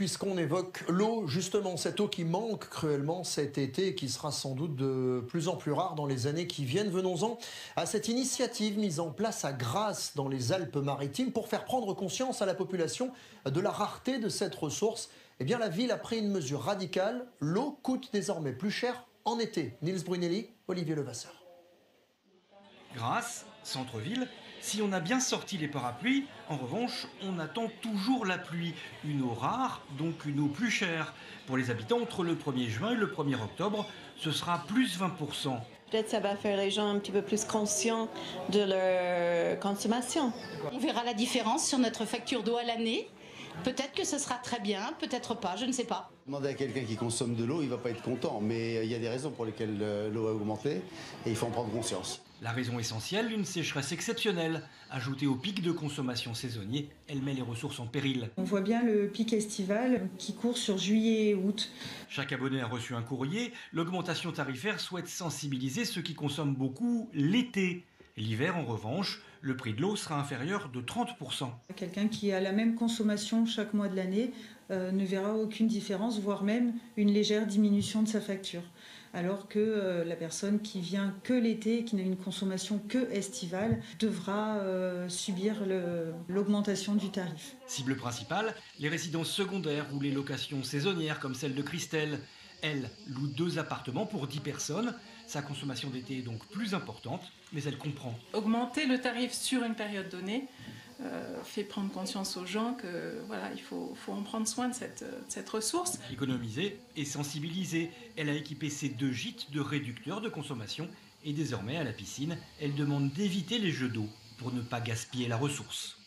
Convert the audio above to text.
puisqu'on évoque l'eau, justement, cette eau qui manque cruellement cet été et qui sera sans doute de plus en plus rare dans les années qui viennent. Venons-en à cette initiative mise en place à Grasse dans les Alpes-Maritimes pour faire prendre conscience à la population de la rareté de cette ressource. Eh bien, la ville a pris une mesure radicale. L'eau coûte désormais plus cher en été. Nils Brunelli, Olivier Levasseur. Grasse, centre-ville, si on a bien sorti les parapluies, en revanche, on attend toujours la pluie. Une eau rare, donc une eau plus chère. Pour les habitants, entre le 1er juin et le 1er octobre, ce sera plus 20%. Peut-être ça va faire les gens un petit peu plus conscients de leur consommation. On verra la différence sur notre facture d'eau à l'année. Peut-être que ce sera très bien, peut-être pas, je ne sais pas. Demander à quelqu'un qui consomme de l'eau, il ne va pas être content. Mais il y a des raisons pour lesquelles l'eau a augmenté et il faut en prendre conscience. La raison essentielle, une sécheresse exceptionnelle. Ajoutée au pic de consommation saisonnier, elle met les ressources en péril. On voit bien le pic estival qui court sur juillet et août. Chaque abonné a reçu un courrier. L'augmentation tarifaire souhaite sensibiliser ceux qui consomment beaucoup l'été. L'hiver, en revanche, le prix de l'eau sera inférieur de 30%. Quelqu'un qui a la même consommation chaque mois de l'année ne verra aucune différence, voire même une légère diminution de sa facture. Alors que la personne qui vient que l'été, qui n'a une consommation que estivale, devra subir l'augmentation du tarif. Cible principale, les résidences secondaires ou les locations saisonnières comme celle de Christelle. Elle loue 2 appartements pour 10 personnes. Sa consommation d'été est donc plus importante, mais elle comprend. Augmenter le tarif sur une période donnée fait prendre conscience aux gens que voilà, il faut en prendre soin de cette ressource. Économiser et sensibiliser. Elle a équipé ses 2 gîtes de réducteurs de consommation et désormais à la piscine, elle demande d'éviter les jeux d'eau pour ne pas gaspiller la ressource.